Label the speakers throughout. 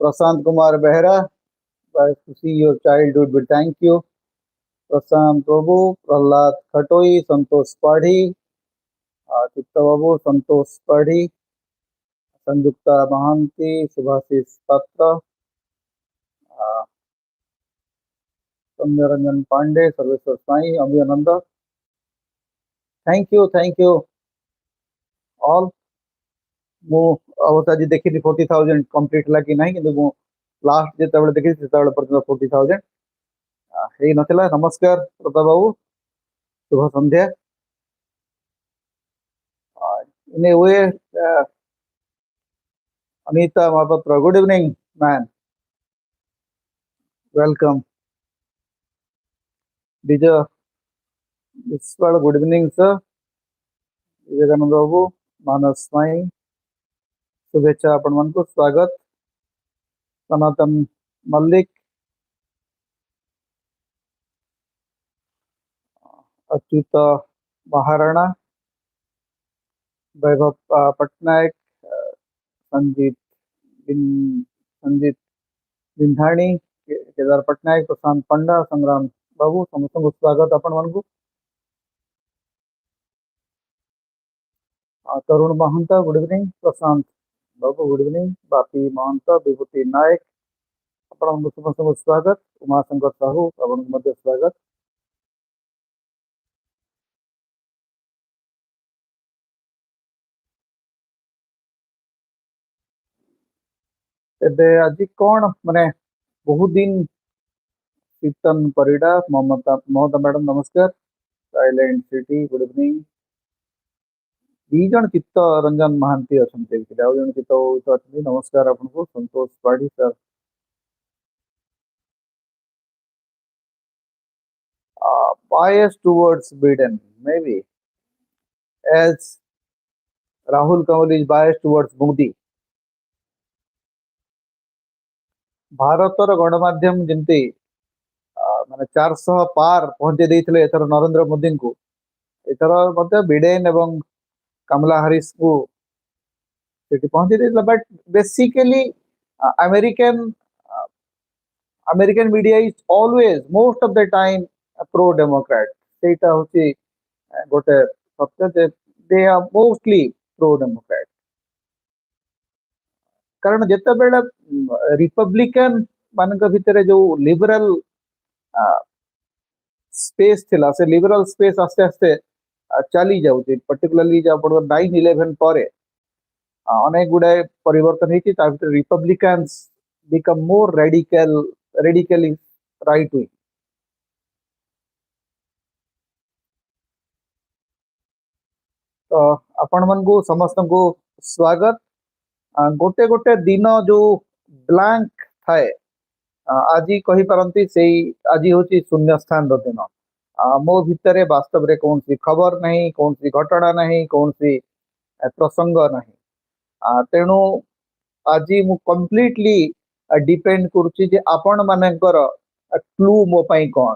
Speaker 1: Prashant Kumar Behra, nice to see your childhood, but thank you. Prashant Babu, Prahlad Khatoi, Santosh Padhi, Chitta Babu, Santosh Padhi, Sanjukta Mahanti, Subhasis Patra, Sandhyaranjan Pandey, Sarveshwar Sai, Amyananda. Thank you all. ମୁଁ ଅବଶ୍ୟ ଆଜି ଦେଖିଲି 40,000 complete ହେଲା କି ନାହିଁ, କିନ୍ତୁ ମୁଁ last ଯେତେବେଳେ ଦେଖିଲି ସେତେବେଳେ ପର୍ଯ୍ୟନ୍ତ 40,000 ହେଇ ନଥିଲା। ନମସ୍କାର ପ୍ରତାପ ବାବୁ, ଶୁଭ ସନ୍ଧ୍ୟା। In a way, Anita Mahapatra, good evening, man. Welcome. Vijay Viswal, good evening, sir. Vivekananda Babu, Manas Mai, शुभेच्छा आपण मानकु स्वागत। सनातन मल्लिक, अच्युत महाराणा, वैभव पटनायक, संजीत बिंधाणी, केदार पटनायक, प्रशांत पंडा, संग्राम बाबू, समस्त को स्वागत आपण मानकु। तरुण महंत, गुड इवनिंग। प्रशांत बाबू, गुड इवनिंग। बापी महंत, विभूति नायक, आपण समस्त को स्वागत। उमाशंकर साहू, आपण मध्य स्वागत। एबे आज कौन माने बहुत दिन कीर्तन परिडा, ममता मैडम नमस्कार। Silent city, good evening. दी जन चित्त रंजन महांती अच्छे, जन चित्त अच्छे, नमस्कार आपको। Santosh Padhi sir, bias towards Biden, maybe as Rahul Kanwal is biased towards Modi. भारतर गणमाध्यम जमती माने 400 पार पहुंचे देइथिले एथर नरेंद्र मोदी को, एथर मते बिडेन एवं कमला हैरिस को सेठी पहुंचे देइथिले। But basically American media is always most of the time pro Democrat. सेटा होची गोटे सत्य जे they are mostly pro Democrat. कारण जेते बेले रिपब्लिकन मानक भितरे जो लिबरल स्पेस थिला, से लिबरल स्पेस आस्ते आस्ते चली जाउची। पर्टिकुलरली जब 9/11 परे अनेक गुड़ाए परिवर्तन होती, Republicans become more radically right wing. तो आपण मन को समस्त को स्वागत। गोटे गोटे दिन जो ब्लैंक थाए आज कही पारती से आज हूँ शून्य स्थान दिन। मो भितर वास्तव में कौन सी खबर नहीं, कौन सी घटना नहीं, कौन सी प्रसंग नहीं। तेणु आज मु कंप्लीटली डिपेंड करुच्ची जे आपण मानकर क्लू मो पाई कौन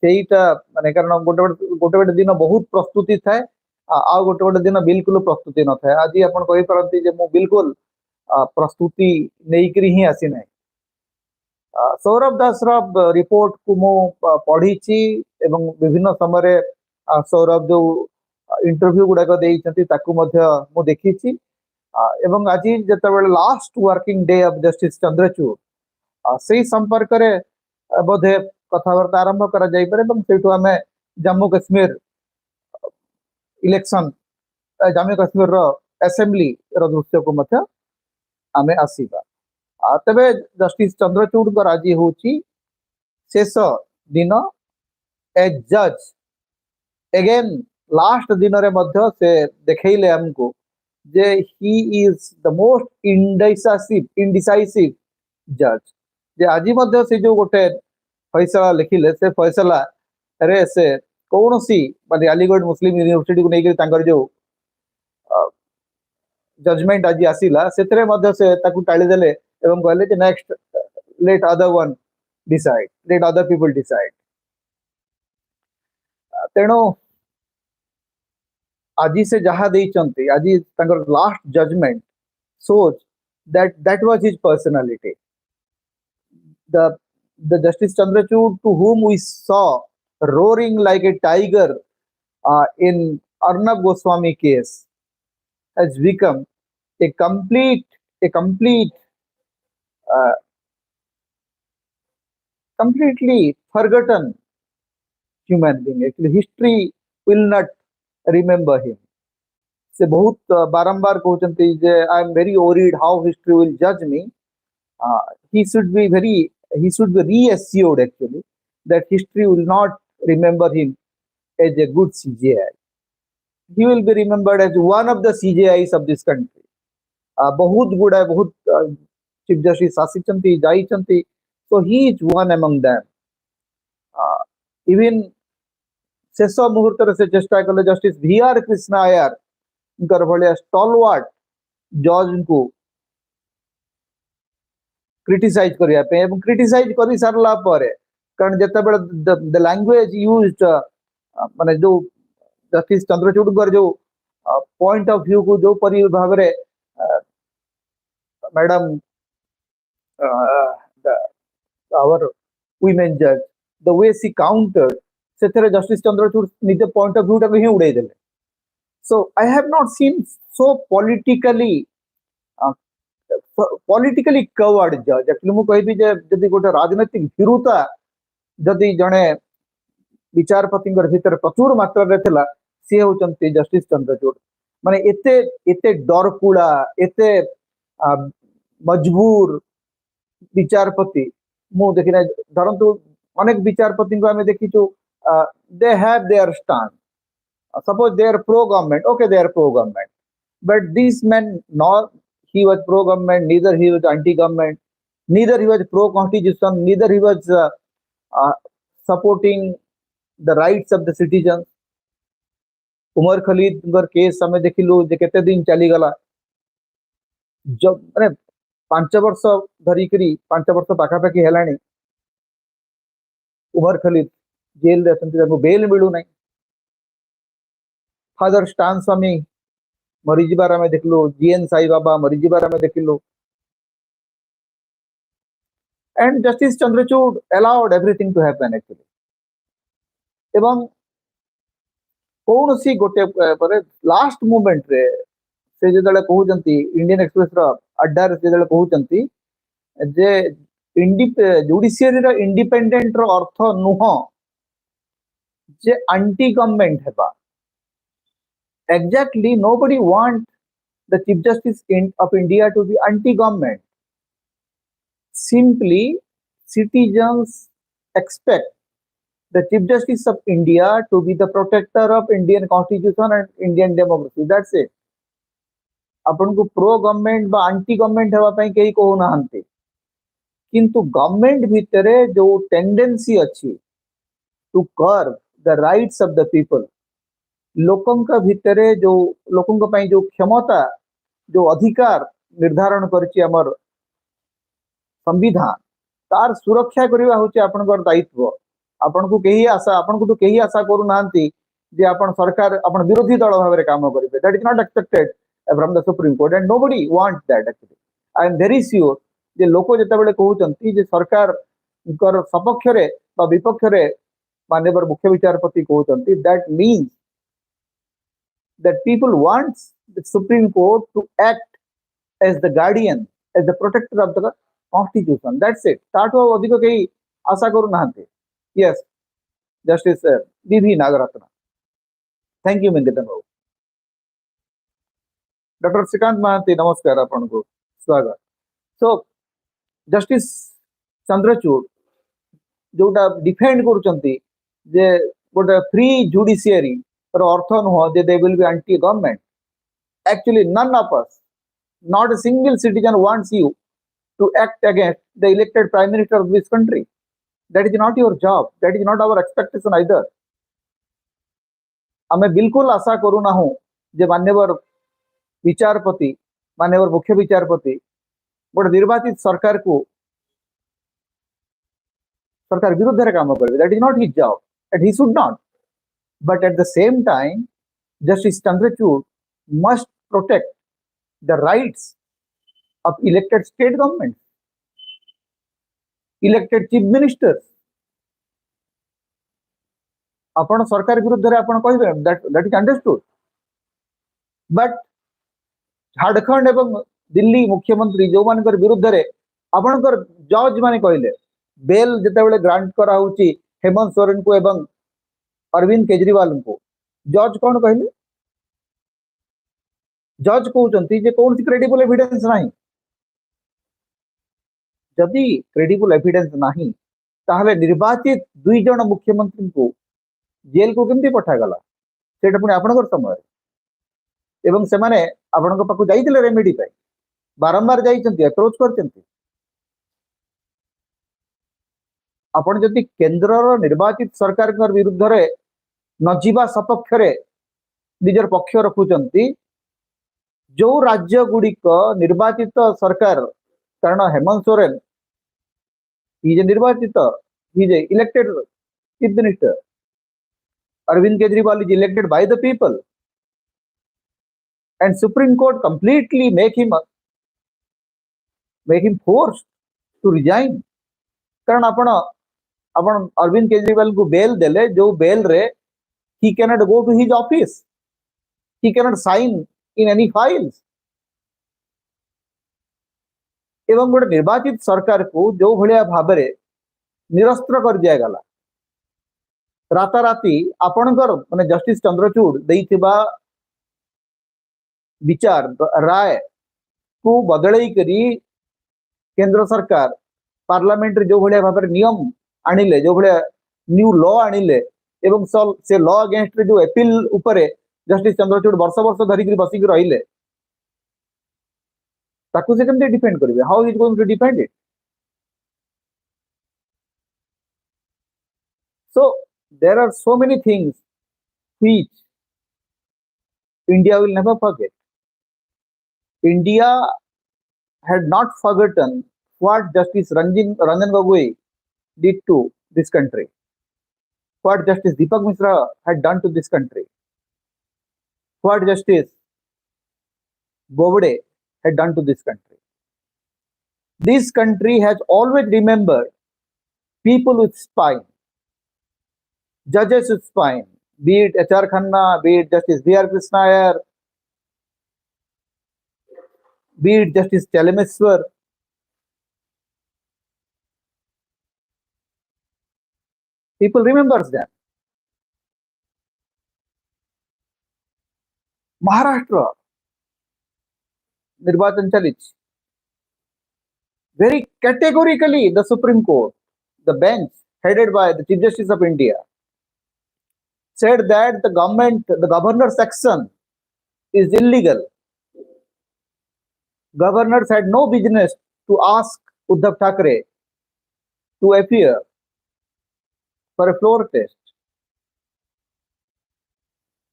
Speaker 1: सेटा माने। कारण गोटे गोटे दिन बहुत प्रस्तुति थाए, आ गोटे गोटे दिन बिल्कुल प्रस्तुति न थाए। आज आपण कहि पारती जे मु बिल्कुल प्रस्तुति नेइकरी ही आसी नै। सौरभ दास रिपोर्ट को मु पढ़ी एवं विभिन्न समय सौरभ जो इंटरव्यू गुड़ाक मु देखी एवं आज जितेबाला last working day of justice Chandrachud से संपर्क में बोधे कथबार्ता आरंभ कर आम जम्मू कश्मीर इलेक्शन, जम्मू कश्मीर असेंबली दृश्य को आमे आसीबा। तबे जस्टिस चंद्रचूड़ आज हूँ शेष दिन ए जज अगेन लास्ट दिन रे मध्य से देखैले हमको जे he is the most indecisive जज। जे आज मध्य से जो गोटे फैसला लिखिले से फैसला रे से कौन सी माने अलीगढ़ मुस्लिम यूनिवर्सिटी को लेकर तांकर जो जजमेंट आज आसीला सेतरे मध्य से ताकू टाली देले एवं कहले कि next let other one decide, let other people decide. तेणु आज से जहाँ देइचंती आज तांकर लास्ट जजमेंट सोच That was his personality. The Justice Chandrachud to whom we saw roaring like a tiger in Arnab Goswami case has become a complete, uh, completely forgotten human being. Actually, history will not remember him. से बहुत बारंबार कहते जे I am very worried how history will जज me. He should be reassured actually that history will not remember him as a good CJI. He will be remembered as one of the CJIs of this country. बहुत गुड़ा बहुत chief justice आसिचंती जाइचंती, so he is one among them. Even शेष मुहूर्त से चेष्टा कले justice VR Krishna आयर भाया स्टॉलवार्ट जज को क्रिटिसाइज करने क्रिटिसाइज कर सारा कारण जिते द लैंग्वेज यूज्ड माने जो जस्टिस चंद्रचूड़ जो पॉइंट ऑफ व्यू को जो परि भाव रे madam our women judge the way she countered से जस्टिस चंद्रचूड़ निज पॉइंट ऑफ व्यू टाक ही उड़े देले. So I have not seen so politically covered judge. Actually मु कहि जे जदि गोटे राजनीतिक विरुता जदि जणे विचारपति भीतर प्रचुर मात्रा रे थिला से होचंती जस्टिस चंद्रचूड़. माने एते डरकुड़ा एते मजबूर विचारपति मु देखिना. धरंतु अनेक विचारपति को आमे देखिछु they have their stand. Suppose they are pro-government, okay, they are pro-government. But this man, not he was pro-government, neither he was anti-government, neither he was pro-constitution, neither he was supporting the rights of the citizens. Umar Khalid case हमें देखिलु जे केते दिन चली गला. जब माने 5 वर्ष धरिकरी 5 वर्ष पाखापाखि हेलाणी उमर खलीद जेल रे अछंती, बेल मिलू नहीं. फादर स्टान स्वामी मरीजबार आम देखलु, जीएन साई बाबा मरीजबार आम देखलु. And justice Chandrachud allowed everything to happen actually. एवं कौन सी गोटे लास्ट मोमेंट रे से जदे कहउचंती इंडियन एक्सप्रेस रो अड्डा रे जदे कहउचंती जे जुडिशियरी रो इंडिपेंडेंट रो अर्थ नुह जे एंटी गवर्नमेंट हेबा. Exactly, nobody wants the Chief Justice of India to be anti-government. Simply, citizens expect the Chief Justice of India to be the protector of Indian Constitution and Indian democracy. That's it. अपन को pro government बा anti government हेबा पई केही कहू नाहंती, किंतु government भितरे जो tendency अछि to curb the rights of the people, लोकंक भितरे जो लोकंक पई जो क्षमता जो अधिकार निर्धारण करछि हमर संविधान तार सुरक्षा करबा होछि आपनकर दायित्व. आपन को केही आशा आपन को तो केही आशा करू नाहंती जे आपन सरकार आपन विरोधी दल भाबरे काम करिवे. That is not expected from the Supreme Court and nobody wants that. Actually I am very sure जे लोक जेते बेले कहउचंती जे सरकार कर सपक्ष रे बा विपक्ष रे माननीय मुख्य विचारपति कहउचंती, that means that people wants the Supreme Court to act as the guardian, as the protector of the Constitution. That's it. ताठो अधिक कई आशा करू नाहंती. Yes, Justice B.V. Nagaratna. Thank you, Mingetan Babu. Dr. Srikant Mahanti, नमस्कार आपन को स्वागत. So, Justice Chandrachud जोटा defend करूचंती जे गोटे फ्री जुडिशियरी अर्थ नुह जे they will be anti government. Actually none of us, not a single citizen wants you to act against the elected prime minister of this country. That is not your job, that is not our expectation either. आमे बिल्कुल आशा करू ना हूं जे मान्यवर विचारपति मान्यवर मुख्य विचारपति गोटे निर्वाचित सरकार को सरकार विरुद्ध काम करेंगे. That is not his job and he should not. But at the same time, Justice Chandrachud must protect the rights of elected state governments, elected chief ministers. आपण सरकार विरुद्ध आपण कहिबे that is understood, but Jharkhand एवं दिल्ली मुख्यमंत्री जो मानकर विरुद्ध रे आपनकर जज माने कहले बेल जते बेले ग्रांट करा होची हेमंत सोरेन को एवं अरविंद केजरीवाल को जज कौन कहले जज कहउचंती जे कौन क्रेडिबल एविडेंस नाही जदि क्रेडिबल एविडेंस नाही ताहले निर्वाचित दुई जन मुख्यमंत्री को जेल को केमती पठा गला सेटा पुनी आपनकर समय एवं से माने आपनक पाखु जाइतिले रेमेडी पाई बारंबार जाइचंती अप्रोच करचंती आपण जदि केंद्रर निर्वाचित सरकार विरुद्ध रे नजीबा सपक्ष रे निजर पक्ष रखुचंती जो राज्य गुड़िक निर्वाचित सरकार कारण हेमंत सोरेन ही निर्वाचित ही elected chief minister Arvind Kejriwal is elected by the people and Supreme Court completely make him forced to resign कारण आपण अरविंद केजरीवाल को बेल देले जो बेल रे he cannot go to his office, he cannot sign in any files एवं गोटे निर्वाचित सरकार को जो भलिया भाबरे निरस्त्र कर दिया गला राताराती आपणकर माने जस्टिस चंद्रचूड़ देइथिबा विचार राय को बदलई करी केंद्र सरकार पार्लियामेंट जो भलिया भाबरे नियम आनिले जो भलिया न्यू लॉ आनिले एवं से लॉ अगेंस्ट जो अपील उपरे जस्टिस चंद्रचूड़ वर्ष वर्ष धरिक बसिक रहिले ताकू से केमते डिफेंड करिवे how is going to defend it so there are so many things which India will never forget. India had not forgotten what Justice Ranjan Gogoi did to this country, what Justice Deepak Mishra had done to this country, what Justice Bobde had done to this country. This country has always remembered people with spine, judges with spine, be it H.R. Khanna, be it Justice B.R. Krishna Iyer, be it Justice Chalameswar. People remembers them. Maharashtra, Nirbachan Chalich. Very categorically, the Supreme Court, the bench headed by the Chief Justice of India, said that the governor's action is illegal. Governors had no business to ask Uddhav Thackeray to appear for a floor test.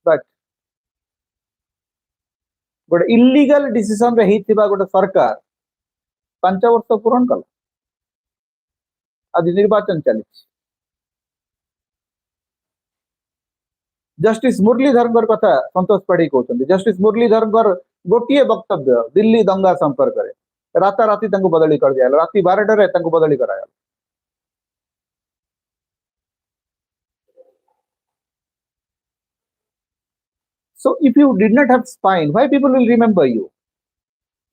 Speaker 1: But illegal decision रे हिथिबा गोटे सरकार 5 वर्ष पूर्ण कला आज निर्वाचन चली justice Muralidhar कथा संतोष पाढ़ी कहते जस्टिस मुरलीधर गोटे वक्तव्य दिल्ली दंगा संपर्क में राताराती बदली कर दिया राति 12 बदली कराया so if you did not have spine why people will remember you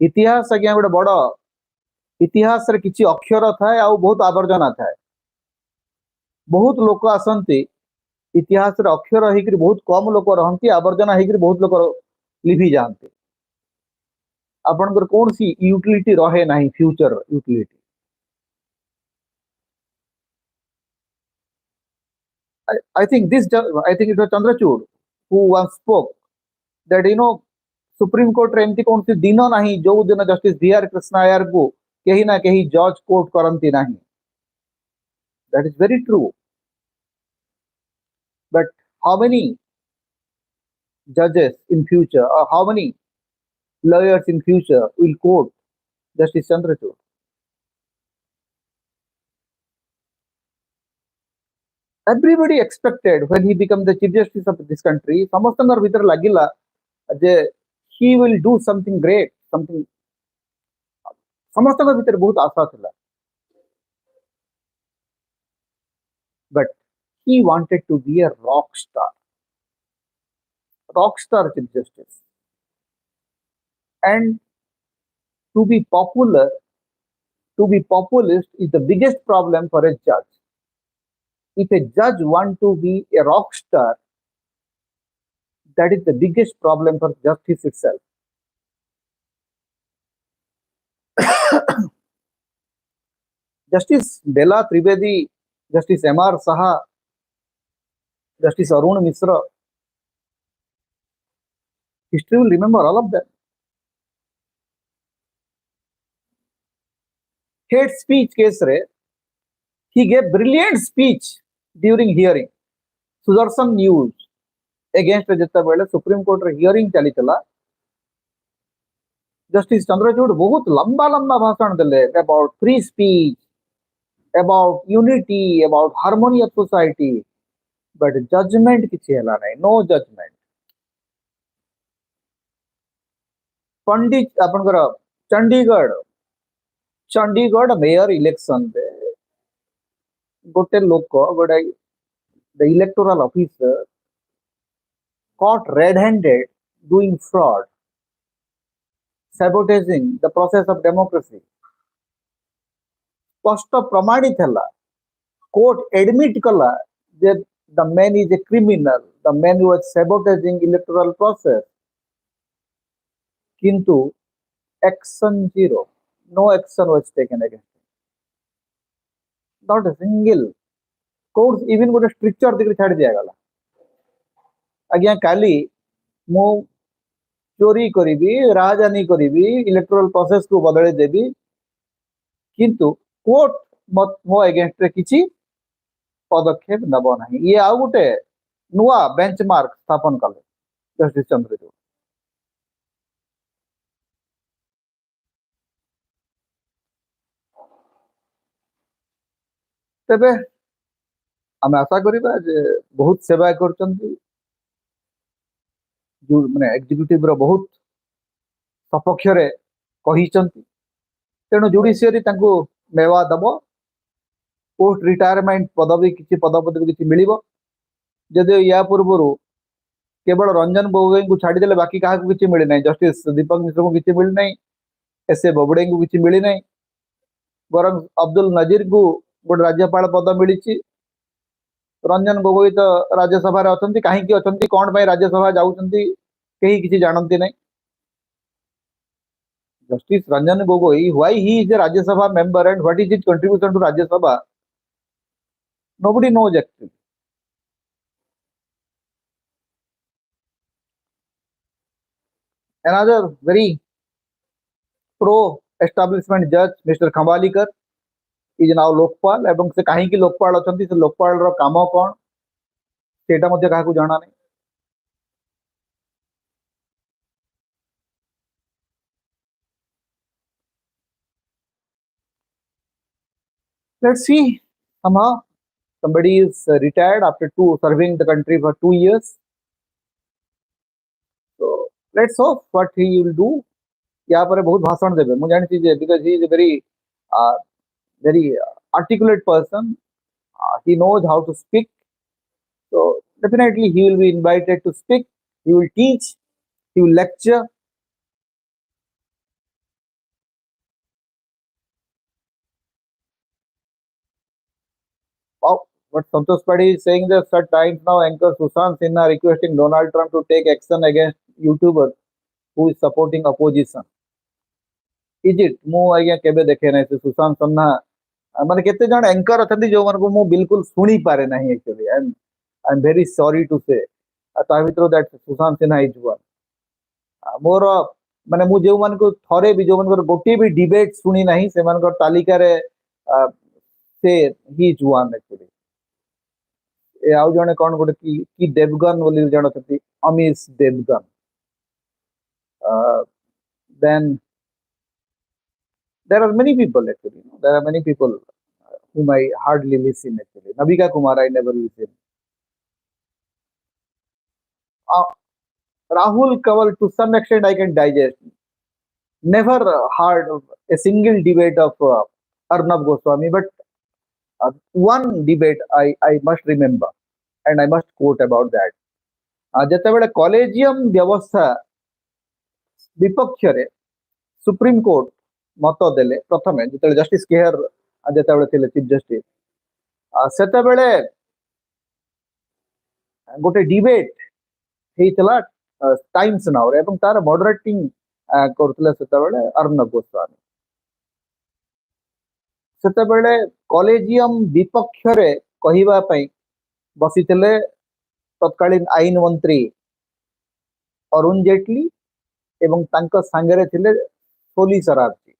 Speaker 1: इतिहास आज्ञा गोटे बड़ इतिहास रे किछि अक्षर थाए आ बहुत आवर्जना थाए बहुत लोक आसंती इतिहास रे अक्षर होकर बहुत कम लोक रहती आवर्जना होकर बहुत लोक लिभि जाते आपनकर कौन सी यूटिलिटी रहे नहीं future utility I think it was Chandrachud who once spoke that supreme Court रे एमती कौन सी दिन नहीं जो दिन जस्टिस B.R. कृष्णा अय्यर को कहीं ना कहीं जज कोर्ट करती नहीं that is very true but how many judges in future or how many lawyers in future will quote Justice Chandrachud? Everybody expected when he became the Chief Justice of this country, samastangar bhitar lagila je he will do something great, something समस्त भितर बहुत आशा थिला but he wanted to be a rock star chief justice, and to be popular, to be populist is the biggest problem for a judge. If a judge want to be a rock star, that is the biggest problem for justice itself. Justice Bela Trivedi, Justice M.R. Saha, Justice Arun Misra, history will remember all of them. Hate speech case re, he gave brilliant speech during hearing. Sudarshan News against जेतेबेले Supreme Court रे hearing चलीतला, justice Chandrachud बहुत लंबा लंबा भाषण देले about free speech, about unity, about harmony of society, but judgment किछि हला नहीं, no judgment. पंडित आपनकर चंडीगढ़ मेयर इलेक्शन पे गोटे लोक गोटे the electoral officer caught red-handed doing fraud, sabotaging the process of democracy. स्पष्ट प्रमाणित है, कोर्ट एडमिट कला that the man is a criminal, the man who was sabotaging electoral process, किंतु action zero, no action was taken against him, not a single. Court even गोटे stricture देखिए छाड़ दिया गला, आज्ञा काली मु चोरी करीबी, राजधानी करीबी, इलेक्टोरल प्रोसेस को बदले देबी, किंतु कोर्ट मो अगेंस्ट रे किछि पदक्षेप नब नहीं. ये आउ गोटे नुआ बेंचमार्क स्थापन कले जस्टिस चंद्रचूड़. तेबे आम आशा करिबा जे बहुत सेवा करचंती, जो माने एग्जीक्यूटिव रो बहुत सपक्ष रे कहिचंती, तेणु जुडिशियरी तांको मेवा दबो, पोस्ट रिटायरमेंट पदवी किसी पदपदवी किसी मिलिबो. जदि या पूर्व केवल रंजन गोगोई को छाड़ीदे बाकी क्या किसी मिली ना, जस्टिस दीपक मिश्र को किसी मिली ना, एस ए बोबड़े को किसी मिली ना, बर अब्दुल नजीर को गोटे राज्यपाल पद मिली. रंजन गोगोई तो राज्यसभा अच्छा कहीं अच्छा कौन पर राज्यसभा जाऊँगी कहीं किसी जानती नहीं. Justice Ranjan Gogoi, why he is a Rajya Sabha member and what is his contribution to Rajya Sabha, nobody knows actually. Another very pro-establishment judge, Mr. Khambhalikar, is now Lokpal. एवं से कहीं की लोकपाल अछंती से लोकपाल रो कामो कोन सेटा मध्ये काहाकू जाना नहीं. Let's see, somehow somebody is retired after serving the country for 2 years. So let's hope what he will do. यहाँ पर बहुत भाषण देबे मु जानि जे because he is a very articulate person. He knows how to speak. So definitely he will be invited to speak. He will teach. He will lecture. Wow, what Santosh Padhi is saying that at times now anchor Sushant Sinha requesting Donald Trump to take action against YouTuber who is supporting opposition. Is it? मु आज्ञा केबे देखे ना से सुशांत सिन्हा माने केते जण anchor अथंती जो मन को मु बिल्कुल सुनी पारे नहीं actually. I am very sorry to say ता भितर that Sushant Sinha is one more माने मु जो मन को थरे भी जो मन को गोटी भी डिबेट सुनी नहीं से मन को तालिका रे से ही इज वन एक्चुअली. ए आउ जणे कोन गोटे की देवगन बोली जण अथंती Amish Devgan. Then there are many people actually. There are many people whom I hardly listen actually. Nabika Kumar I never listen. Rahul Kawal to some extent I can digest. never heard of a single debate of Arnab Goswami, but one debate I must remember and I must quote about that. ଯେତେବେଳେ collegium ବ୍ୟବସ୍ଥା ବିପକ୍ଷରେ supreme court ମତ ଦେଲେ ପ୍ରଥମେ ଯେତେବେଳେ justice କେହର ଯେତେବେଳେ ଥିଲେ chief justice ସେତେବେଳେ ଗୋଟେ ଡିବେଟ ହେଇଥିଲା ଟାଇମ୍ସ ନାଉରେ ଏବଂ ତାର ମଡରେଟିଂ କରୁଥିଲେ ସେତେବେଳେ ଅର୍ଣ୍ଣବ ଗୋସ୍ୱାମୀ ସେତେବେଳେ କଲେଜିୟମ ବିପକ୍ଷରେ କହିବା ପାଇଁ ବସିଥିଲେ ତତ୍କାଳୀନ ଆଇନ ମନ୍ତ୍ରୀ ଅରୁଣ ଜେଟଲି ଏବଂ ତାଙ୍କ ସାଙ୍ଗରେ ଥିଲେ Soli Sorabjee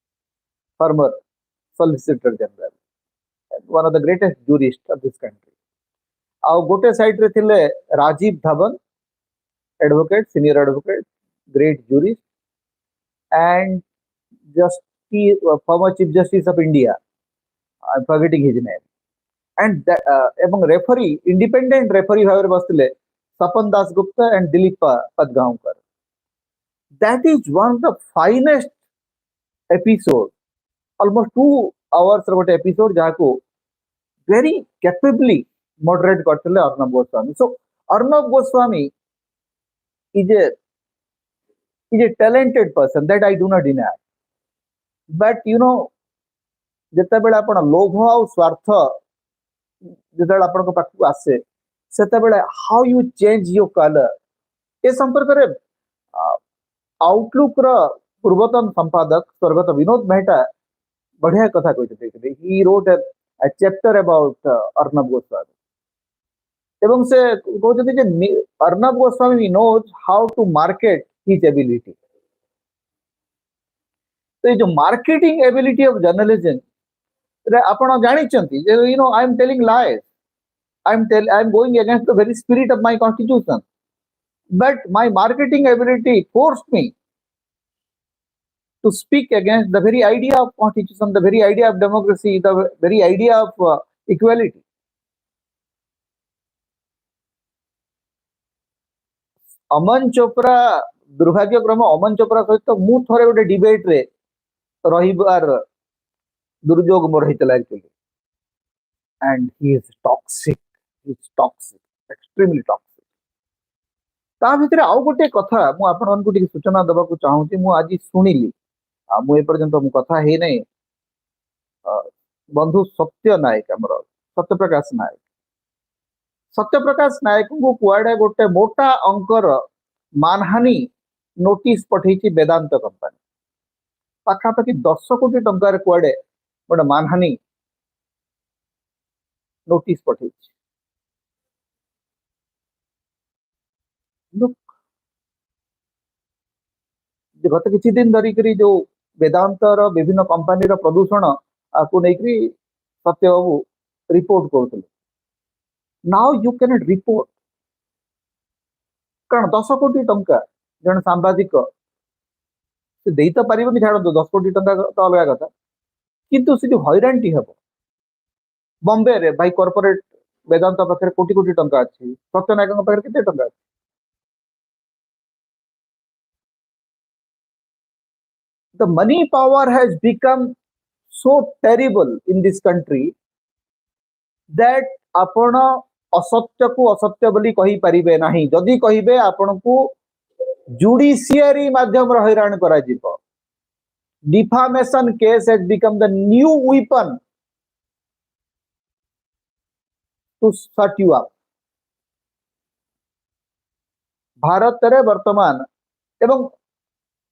Speaker 1: former solicitor general one of the greatest jurist of this country आउ गोटे साइड रे थिले Rajiv Dhavan advocate senior advocate great jurist and justice former chief justice of India I am forgetting his name and एवं referee independent referee भाव बसते Swapan Dasgupta and Dilip Padgaonkar that is one of the finest episode almost 2 hours गोटे episode जहाँ को very capably moderate करते Arnab Goswami so Arnab Goswami is a talented person that I do not deny but you know ଯେତେବେଳେ ଆପଣ ଲୋଭ ଆଉ ସ୍ୱାର୍ଥ ଯେତେବେଳେ ଆପଣଙ୍କ ପାଖକୁ ଆସେ ସେତେବେଳେ how you change your color ଏ ସମ୍ପର୍କରେ आउटलुक ର पूर्वतन संपादक स्वर्गत विनोद मेहता बढ़िया कथा कहते he wrote a chapter about Arnab Goswami एवं से कहते जे Arnab Goswami knows how to market his ability तो ये जो मार्केटिंग एबिलिटी ऑफ जर्नलिज्म रे आपण जानि चंती जे you know I am telling lies I am going against the very spirit of my constitution but my marketing ability forced me to speak against the very idea of constitution, the very idea of democracy, the very idea of equality. Aman Chopra दुर्भाग्यक्रम अमन चोपड़ा सहित मु थरे गोटे debate रे रहिबार दुर्योग मोर हेतला actually and he is toxic extremely toxic ता भितर आउ गोटे कथा मु आपन मानकु टिके सूचना दबा को चाहूँ छी मु आज सुनिली मुझे पर्यंत मु कथा है नहीं बंधु सत्य नायक आमर सत्यप्रकाश नायक को कुआडे गोटे मोटा अंकर मानहानि नोटिस पठेची वेदांत कंपनी पाखापाखि 10 कोटी टंकार कुआडे गोटे मानहानि नोटिस पठेची गत किछि दिन धरिकरी जो वेदांतर विभिन्न कंपनी प्रदूषण को लेकर सत्य बाबू रिपोर्ट करते नाउ यू कैन रिपोर्ट कारण 10 कोटी टंका जन सांबादिक दे तो पार छाड़ 10 कोटी टंका तो अलग कथा किंतु से हैरानटी हम बॉम्बे रे भाई कॉर्पोरेट वेदांत पाखे कोटी कोटी टंका अच्छी सत्यनायक पाखे केते टंका अच्छी the money power has become so terrible in this country that आपण असत्य को असत्य बोली कहि परिबे नाही जदि कहिबे आपण को जुडिशियरी माध्यम हैरान करा जिवो defamation case has become the new weapon to shut you up Bharat रे वर्तमान एवं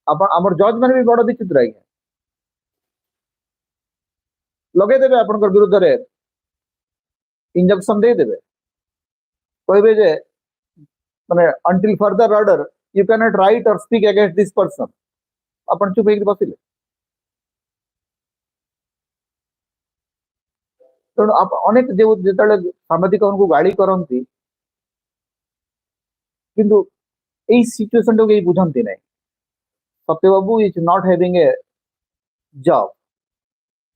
Speaker 1: आमर जज मैंने भी बड़ विचित्र आज्ञा लगेदेवे आप विरुद्ध रे इंजेक्शन देदेवे कहे जे माने until further order you can not right और स्पीक अगेंस्ट दिस पर्सन अपन चुप होकर बसिले तेणु अनेक जो सांबादिक गाड़ी करती किंतु यही सिचुएशन को कहीं बुझाती नहीं Satya Babu is not having a job.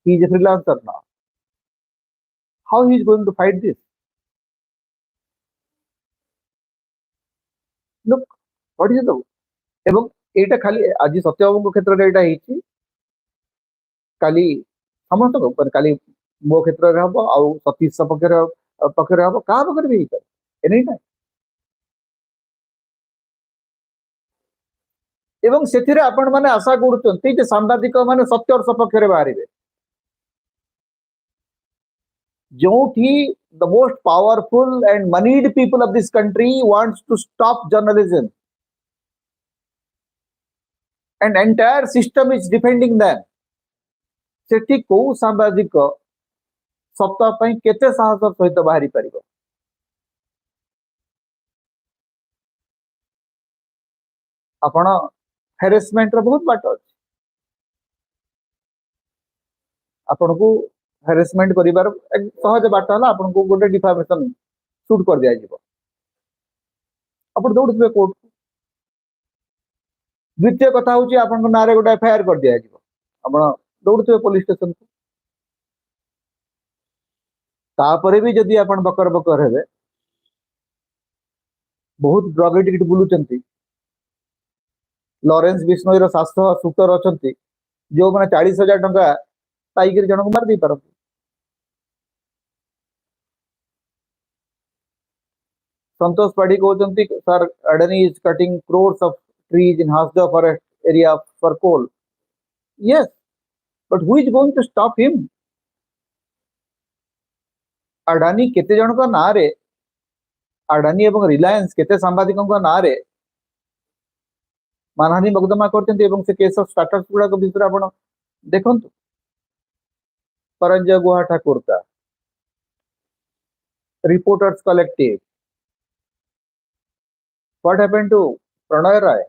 Speaker 1: He is a freelancer now. How he is going to fight this? Look, what is it? एटा खाली आज सत्यबाबू क्षेत्र में एटा काली समस्त काली मो क्षेत्र में हम आउ सतीश पक्षर हम क्या पक्षर भी एनी टाइम एवं से आपण मैंने आशा कर सांबादिक मैंने सत्यर सपक्ष बाहर जो the most powerful and moneyed people of this country wants to stop journalism and entire system is defending them सेठी को सांबादिक सप्ताह पई केते साहस सहित बाहरी परिबो आपण हेरेसमेंट रो बहुत बाट अछि आपण को हेरेसमेंट करिवार एक सहज बाट हला आपण को गोटे डिफामेशन शूट कर दिया जिवो आपण दौड़ुबे कोर्ट द्वितीय कथा होची आपण को नारे गोटे एफआईआर कर दिया जिवो आपण दौड़ुबे पुलिस स्टेशन को तापरे भी जदि आपण बकर बकर हेबे बहुत ड्रग एडिक्ट बुलुचंती लॉरेंस बिश्नोई रो शास्त्र सूतर अछंती जो माने 40,000 टंका पाइकर जन को मार दी पारती संतोष पाढ़ी कहते sir Adani is cutting crores of trees in Hasda forest area for coal. Yes, but who is going to stop him? Adani केते जन का ना रे अडानी एवं रिलायंस केते सांबादिकों का ना रे मानहानि मोकदमा करते एवं से केस स्टाटस गुड़ा विषय आप देखु परंजय गुहा ठाकुर का Reporters Collective what happened to Prannoy Roy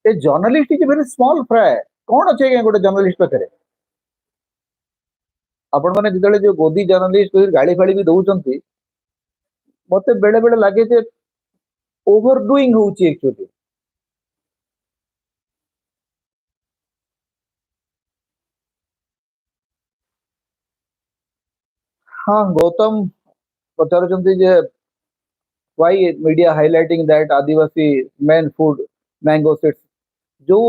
Speaker 1: a journalist is very small fry कौन अच्छे गोटे जर्नलिस्ट पाखे आपण मैंने जिते जो गोदी जर्नलिस्ट गाड़ी फाड़ी भी दौरान मत बेले बेले लगे ओवरडुइंग होची एक्चुअली हाँ गौतम पचारुचंती जे why media highlighting that Adivasi main food mango seeds जो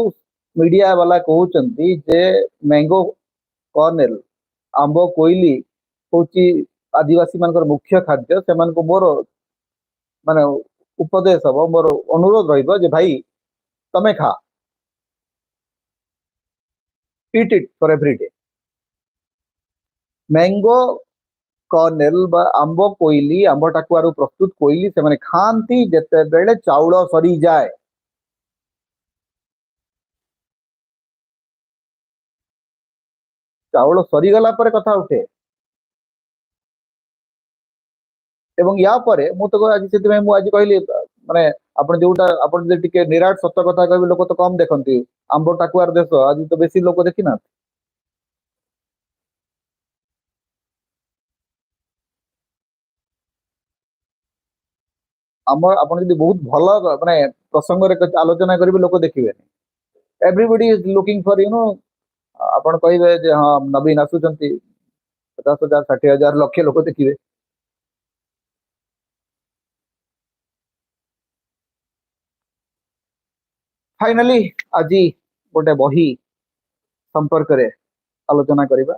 Speaker 1: मीडिया वाला कहउचंती जे मैंगो कर्नेल आंबो कोइली होची आदिवासी मानकर मुख्य खाद्य से मान को मोर माने उपदेश हम मोर अनुरोध रहिबो जे भाई तमे खा eat it for every day mango kernel बा आंबो कोइली आंबो टाकुआरु प्रस्तुत कोइली से माने खांती जेते बेले चाउल सरी जाए चाउल सरी गला पर कथा उठे एवं या परे मु तो आज से मु आज कहली माने आपण जोटा आपण जे टिके निराट सत्य कथा कहबे लोक तो कम देखंती आंबो टाकुआर देश आज तो बेसी लोक देखि ना आम आपण जदि बहुत भल माने प्रसंग रे आलोचना करिवे लोक देखिबे everybody is looking for you know आपण कहबे जे हां नवीन आसुचंती 50,000 60,000 लक्ष लोक देखिबे फाइनली आज गोटे बही संपर्क रे आलोचना करिबा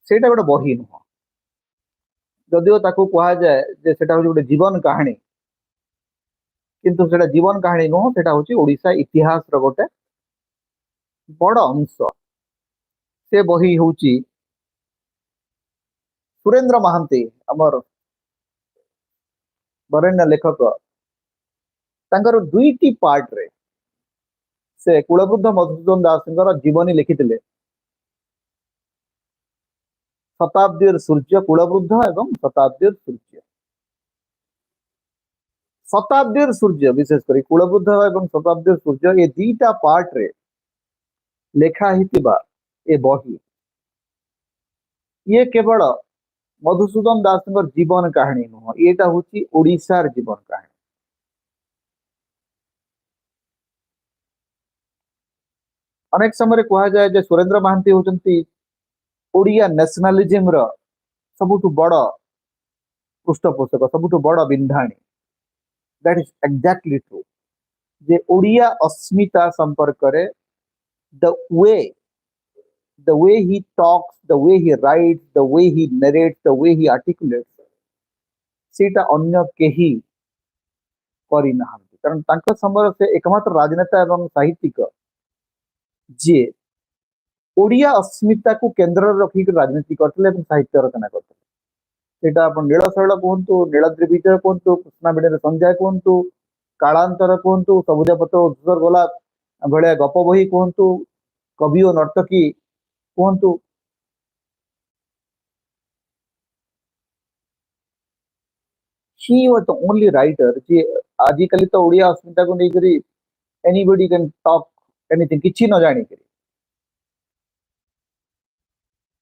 Speaker 1: सेटा गोटे बही नुह जदिओ ताकू कहा जाए जे सेटा होची गोटे जीवन कहानी किंतु सेटा जीवन कहानी नुह सेटा होची ओडिशा इतिहास रो गोटे बड़ अंश से बही होची सुरेंद्र महांती हमर बरेण्य लेखक तांकर दुईटी पार्ट रे से कुलबुद्ध मधुसूदन दास जीवनी लिखिथिले शताब्दी सूर्य कुलबुद्ध एवं शताब्दी सूर्य शताब्दी सूर्य विशेष कर कुलबुद्ध एवं शताब्दी सूर्य ये दीटा पार्ट रे लेखा हितिबा ए बही ये केवल मधुसूदन दास जीवन कहानी नुह एटा होची ओडिशार जीवन कहानी अनेक समय कहा जाए जे सुरेंद्र महांती होचंती ओडिया नेशनलिज्म रो सबुठु बड़ पृष्ठपोषक सबुठु बड़ Bindhani that is exactly true जे ओडिया अस्मिता संपर्क रे the way the way he talks, the way he writes, the way he narrates, the way he articulates, सेटा अन्य केही करी नाहंती कारण तांको समय से एकमात्र राजनेता एवं साहित्यिक जे ओडिया अस्मिता को केंद्र रखी राजनीति करते साहित्य रचना करते सेटा अपन नीलशैल कहतु नीलद्री विजय कहतु कृष्णाबेणी संजय कहतु कालांतर कहतु सबुजपत्र उज्जर गोलाप भाया गप बही कहतु कवि और नर्तकी कहतु he was the only writer जे आजिकली तो ओडिया अस्मिता को लेकर anybody can talk anything किछि न जानी करी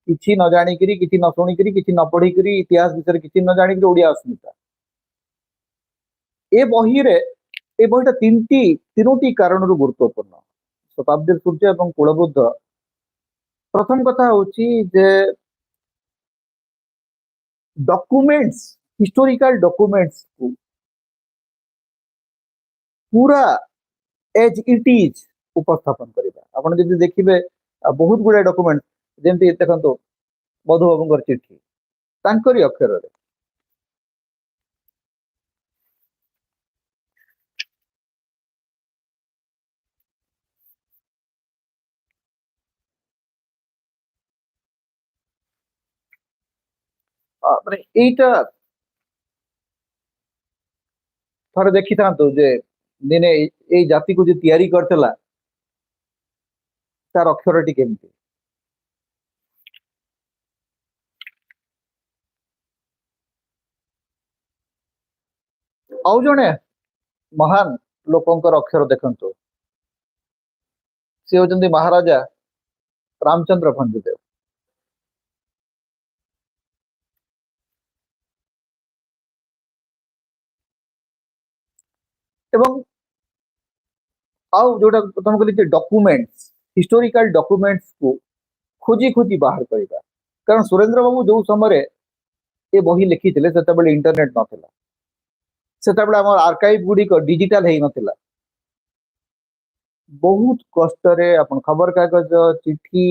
Speaker 1: किछि न जानी करी किछि न सुनी करी किछि न पढ़ी करी इतिहास विषय किछि न जानी करी ओडिया अस्मिता ए बही रे ए बहीटा तीनोटी कारण रु गुरुत्वपूर्ण शताब्दी सूर्य एवं कुलबुद्ध प्रथम कथा होची जे डॉक्यूमेंट्स हिस्टोरिकल डॉक्यूमेंट्स को पूरा एज इट इज उपस्थापन करिबा आपण जदि देखिबे बहुत गुडा डॉक्यूमेंट जेमति देखंतो मधुबाबूंकर चिट्ठी तांकरी अक्षर रे माने एटा थरे देखि थांतो जे दिने ए जाति को जे तयारी करतला तार अक्षरटी केमति आउ जणे महान लोकंकर अक्षर देखंतो से होचंदी महाराजा रामचंद्र भंजदेव एवं आउ जोटा तुम कहली डॉक्यूमेंट्स हिस्टोरिकल डॉक्यूमेंट्स को खोजी खोजी बाहर करबा कारण सुरेंद्र बाबू जो समय ए बही लिखी थे से इंटरनेट नथिला सेतबेले हमर आर्काइव गुडी को डिजिटल हेई नथिला बहुत कष्ट रे अपन खबर कागज चिट्ठी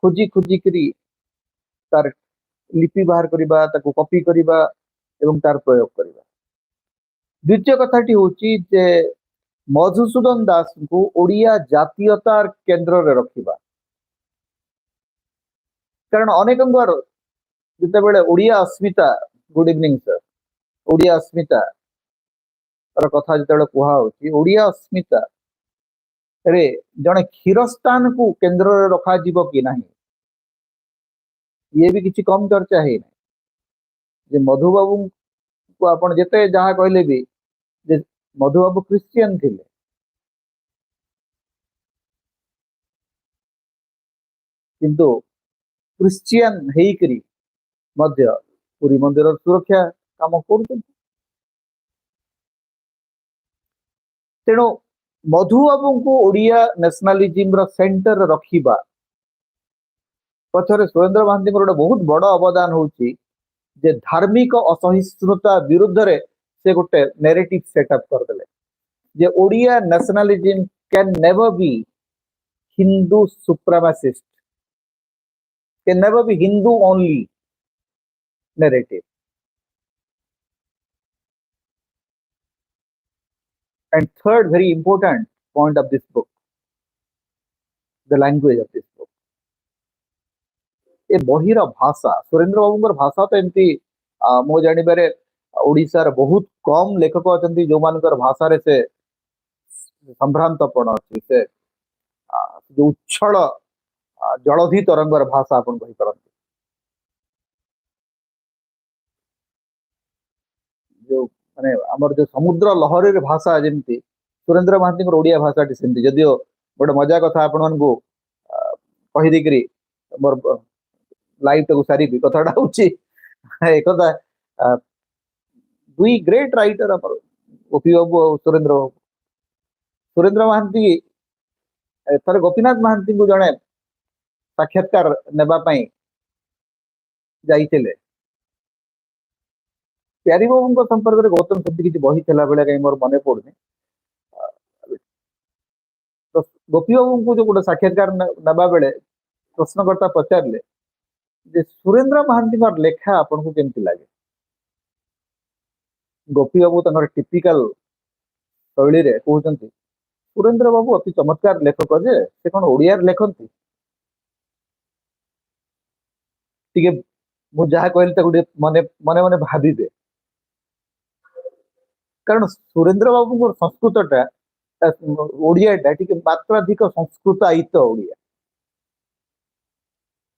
Speaker 1: खोजी खोजी करी तार लिपि बाहर करबा ताको कॉपी करबा एवं तार प्रयोग करबा द्वितीय कथाटी होची जे मधुसूदन दास को ओडिया जातीयतार केंद्र रे रखिबा कारण अनेक जिते बेले ओडिया अस्मिता गुड इवनिंग सर ओडिया अस्मिता र कथा जिते कुहा होची ओडिया अस्मिता रे जने खीरस्तान को केंद्र रे रखा जीवो कि नाही ये भी किसी कम चर्चा है जे मधुबाबू को आपण जेते जहा कहले भी जे मधुबाबू क्रिश्चियन थिले किंतु क्रिश्चियन हेकरी मध्य पुरी मंदिर सुरक्षा काम कर तेणु मधुबाबू को ओडिया नेशनलिज्म रो सेंटर रखिबा पछरे सुरेंद्र महांती गोटे बहुत बड़ अवदान होची जे धार्मिक असहिष्णुता विरुद्ध रे से गोटे नैरेटिव सेटअप कर देले जे Odia nationalism can never be Hindu supremacist can never be Hindu only narrative and third very important point of this book the language of this book ए बहिर भाषा सुरेंद्र बाबूंकर भाषा तो एमती मो जानिबारे ओडिसा रे बहुत कम लेखक अछंती जो मानकर भाषा रे से संभ्रांतपण अछि से जो उच्छल जलधि तरंगर भाषा अपन कहि परंती जो माने हमर जो समुद्र लहरी रे भाषा जेमती सुरेंद्र महांती ओडिया भाषा टी सेमती जदियो गोटे मजा कथा आपण मन को कहि देकरी मोर लाइव तो सारी भी कथाटा होची एक कथा दुई ग्रेट राइटर हमर ओपी बाबू सुरेंद्र महांती थरे गोपीनाथ महांती को जणे साक्षात्कार नेबा पई जाइतिले प्यारी बाबू संपर्क में गौतम सेमती किसी बही थेला बेले कहीं मोर मन पड़ुनी तो गोपी बाबू को जो गोटे साक्षात्कार नवा बेले प्रश्नकर्ता पचारे जे सुरेंद्र महांती लेखा आपन को केमती लगे गोपी बाबू टिपिकल शैली रे कहते सुरेंद्र बाबू अति चमत्कार लेखक जे से कौन ओडिया लेखती टिके मु जहा कहली गोटे मने मने मने भाविबे कारण सुरेंद्र बाबू संस्कृतटा ओडियाटा टिके मात्राधिक संस्कृत आयित ओडिया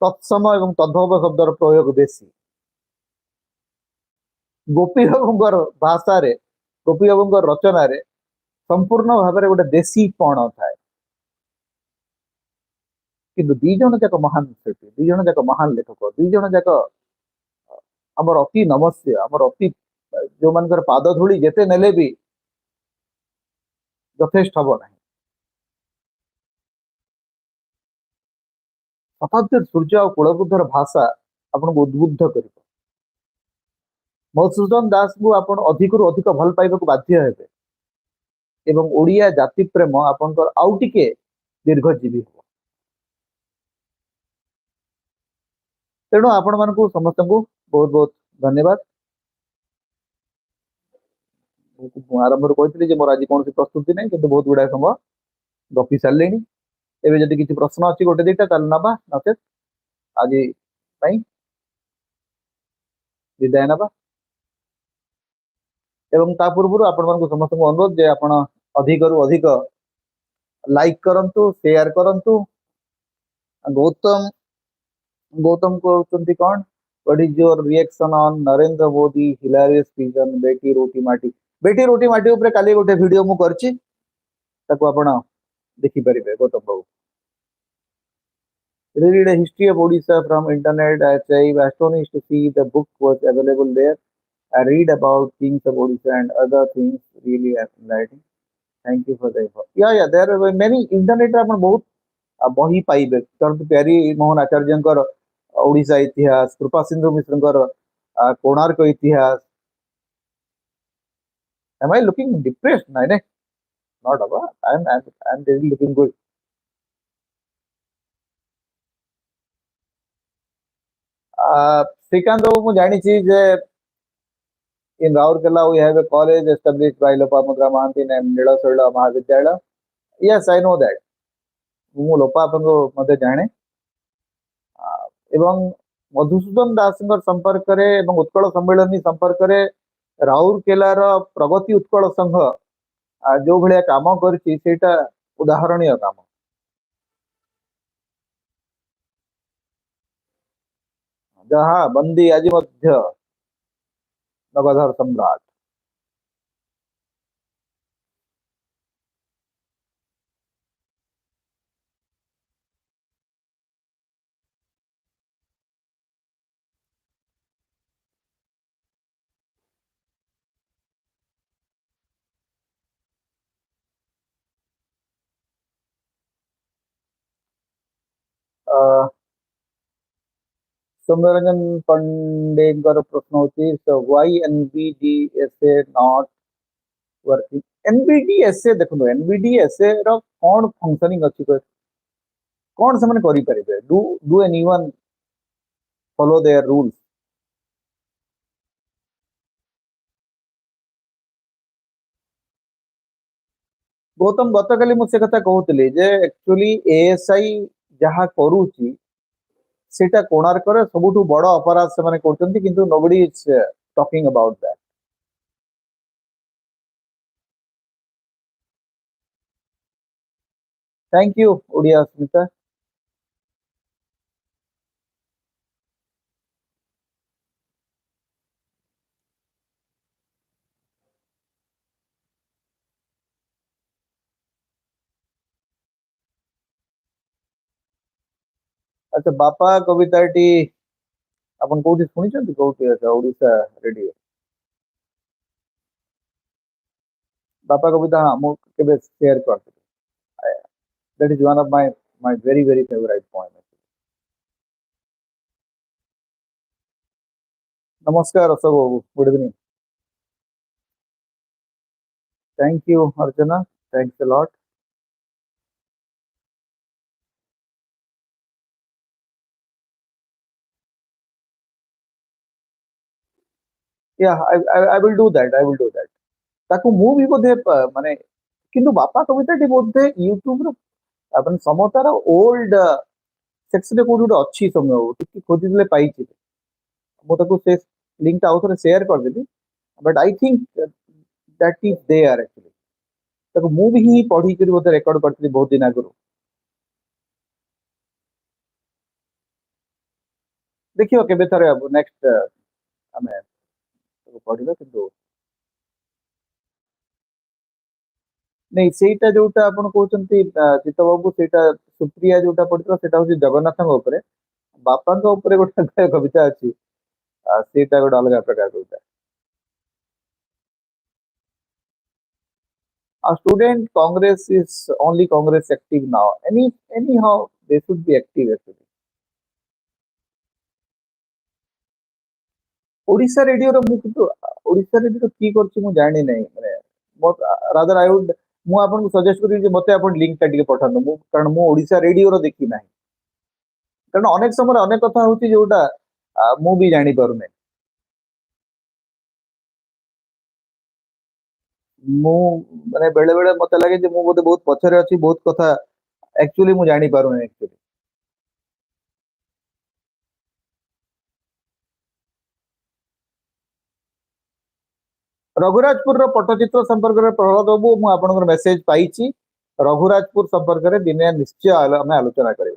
Speaker 1: तत्सम एवं तद्भव शब्दर प्रयोग बेसी गोपी बाबूर भाषा रे गोपी बाबू रचना रे संपूर्ण भाव में गोटे देशी पण थाए किंतु दी जन जाक महान शिल्पी दी जन जाक महान लेखक दी जन जाक आमर अति नमस्य आमर अति जो मान पाद धूली जेते नेले भी यथेष्ट हम ना शताब्दी सूर्य और कुलबुद्धर भाषा आपन को उद्बुद्ध कर मधुसूदन दास को आप अधिक रु अधिक भल पाइबा बाध्य हेबे एवं ओडिया जाति प्रेम आपनकर आउ टिके दीर्घजीवी हो तेणु आपण मान समस्त को बहुत बहुत धन्यवाद आरंभ कहती मोर आज कौन प्रस्तुति नहीं कि बहुत गुड़ाए समय गपी सारे एवं जदि किसी प्रश्न अच्छी गोटे दीटा ना नचे आज विदाय ना एवं ता पूर्व आपण समस्त अनुरोध जे आपण अधिक रु अधिक लाइक करंतु शेयर करंतु गौतम गौतम कहते कौन what is your reaction on Narendra Modi hilarious speech on बेटी रोटी माटी ऊपर काली गोटे वीडियो मु करछि ताको आपण देखि परिबे गौतम बाबू read a history of Odisha from internet. I was astonished to see the book was available there. I read about kings of Odisha and other things really enlightening. Thank you for the info. Yeah, there are many internet अपन बहुत बही पाइबे कारण प्यारी मोहन आचार्य ओडिशा इतिहास कृपा सिंधु मिश्र कोणार्क इतिहास am I looking depressed naine not about I'm really looking good Shrikant बाबू मु जानी छी जे in Raurkela we have a college established by Lopamudra Mahanti named Nidasula Mahavidyalaya. Yes, I know that. मु लोपापन को मते जाने एवं मधुसूदन दास संपर्क रे एवं उत्कल सम्मेलनी संपर्क रे राउरकेलार प्रगति उत्कल संघ जो भाया काम करटा उदाहरणीय काम जहा बंदी आज नगधर सम्राट सौम्यरंजन पंडे प्रश्न होती why NBDSA not working NBDSA देखो एनबीडीएसए रो कौन फंक्शनिंग अच्छी कौन से करि परिबे do anyone follow their rules Gautam गतकाली मुझे कथा कहूली जे एक्चुअली एएसआई जहा करूची सेटा कोणार्कर सबुठु बड़ अपराध से माने करछंती किंतु nobody is talking about that thank you Odia Smita अच्छा बापा कविताटी अपन कोठी सुनिछंती कोठी अच्छा ओडिशा रेडियो बापा कविता हाँ मु केबे शेयर करते that is one of my very very favourite poem नमस्कार Ashok Babu good evening Thank you, Arjuna. Thanks a lot. Yeah, I will do that. I will do that. ତାକୁ ମୁଁ ବି ବୋଧେ ମାନେ କିନ୍ତୁ ବାପା କବିତାଟି ବୋଧେ ୟୁଟ୍ୟୁବର ଆପଣ ସମତାର ଓଲ୍ଡ ସେକ୍ସନରେ କୋଉଠି ଗୋଟେ ଅଛି ସମୟ ଟିକେ ଖୋଜିଦେଲେ ପାଇଛି ମୁଁ ତାକୁ ସେ ଲିଙ୍କଟା ଆଉ ଥରେ ସେୟାର କରିଦେଲି but I think that is there actually ତାକୁ ମୁଁ ବି ହିଁ ପଢିକିରି ବୋଧେ ରେକର୍ଡ କରିଥିଲି ବହୁତ ଦିନ ଆଗରୁ ଦେଖିବ କେବେ ଥରେ ନେକ୍ସଟ ଆମେ ତାକୁ ପଢିବା କିନ୍ତୁ ନାଇଁ ସେଇଟା ଯୋଉଟା ଆପଣ କହୁଛନ୍ତି ଚିତ୍ତ ବାବୁ ସେଇଟା ସୁପ୍ରିୟା ଯୋଉଟା ପଢିଥିଲା ସେଇଟା ହଉଛି ଜଗନ୍ନାଥଙ୍କ ଉପରେ ବାପାଙ୍କ ଉପରେ ଗୋଟେ କବିତା ଅଛି ସେଇଟା ଗୋଟେ ଅଲଗା ପ୍ରକାର କବିତା A student Congress is only Congress active now. Anyhow, they should be active actually. Odisha radio रो मु किंतु ओडिशा रेडियो की करछि मु जानि नै माने रादर आई वुड मु आपन को सजेस्ट करी जे मते आपन लिंक टा ଟିକେ पठानो मु कारण मु ओडिशा रेडियो रो देखि नै कारण अनेक समय अनेक कथा होछि जोटा मु भी जानि पारु नै मु माने बेले बेले मते लागे जे मु बोते बहुत पछरे अछि बहुत कथा एक्चुअली मु जानि पारु नै एक्चुअली रघुराजपुर पट्टचित्र संपर्क में प्रहलाद बाबू मुझे आपंकर मेसेज पाई रघुराजपुर संपर्क में दिने निश्चय आम आलोचना करें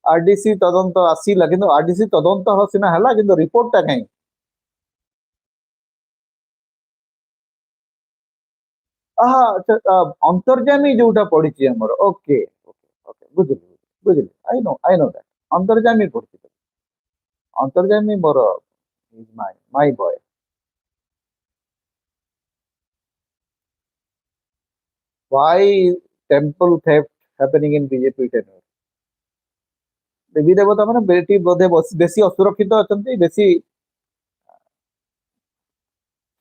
Speaker 1: आरडीसी तदंत आसला कि आरडीसी तदंत सीना है कि रिपोर्टा कहीं अंतर्जामी जोटा पड़ी आमर ओके ओके बुझे बुझे आई नो दैट अंतर्जामी पड़ी अंतर्जामी मोर my boy why temple theft happening in BJP tenure देवी देवता मैंने बेटी बोधे बेसी असुरक्षित अच्छा बेसी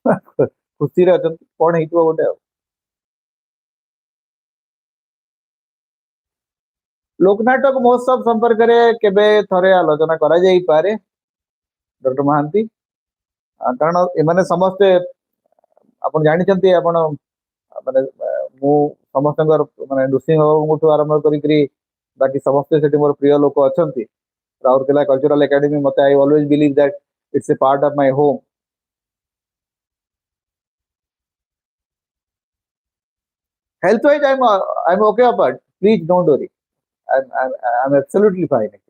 Speaker 1: खुशी अच्छा कौन हो गोटे लोकनाटक महोत्सव संपर्क में केबे थरे आलोचना करा जाई पारे डॉक्टर महांती कारण एमाने समस्ते आपण जानिचंती आपण माने मु समस्तंगर माने नृसिंह बाबू आरंभ करी बाकी समस्ते सेठी मोर प्रिय लोक अछंती राउरकेला कल्चरल एकेडमी मते I always believe that it's a part of my home health wise I'm okay but please don't worry I'm absolutely fine actually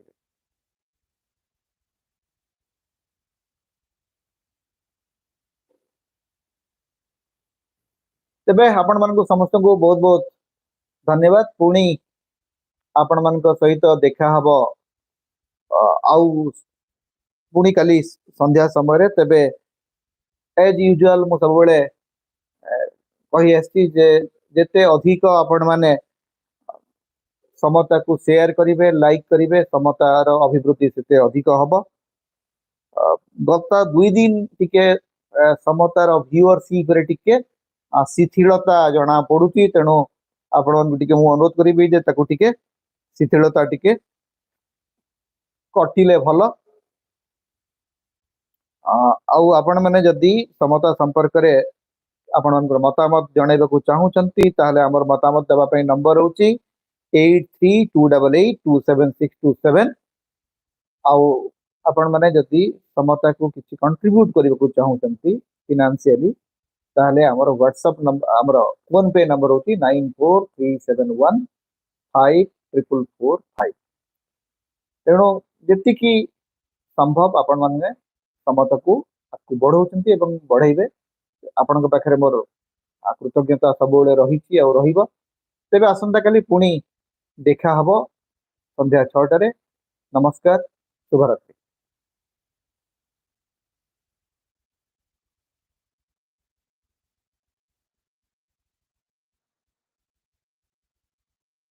Speaker 1: तेबे आपण मानक समस्त को बहुत बहुत धन्यवाद पुणी आपण मानक सहित देखा हबो आउ पुणी काली संध्या समय तेबे एज यूजुअल मु सब बेले कही आसी जे जेते अधिक आपण माने समता को शेयर करिवे लाइक करिवे समतार अभिवृद्धि सेते अधिक हबो गत 2 दिन टिके समतार व्यूअरशिप रे टिके शिथिलता जना पड़ुची तेणु आपण टिके मु अनुरोध करिबी जे ताकू टिके शिथिलता टिके कटिले भल आउ आपण माने जदी समता संपर्क रे आपण मतामत जणाइबाकू चाहूचंती ताहले हमर मतामत देबा पई नंबर होची 8328827627 आउ आपण माने जदी समता को किछि कंट्रीब्यूट करबाकू चाहूचंती फाइनेंशियली ताहले हमर व्हाट्सएप नंबर हमर फोन पे नंबर होची 9437154445 तेणु जेति की संभव आपण माने समता को बढ़ाउचंती एवं बढ़ाइबे आपण पाखे मोर कृतज्ञता सब रही तेरे आसंता काली पुणी देखा हब संध्या 6 नमस्कार शुभरात्रि।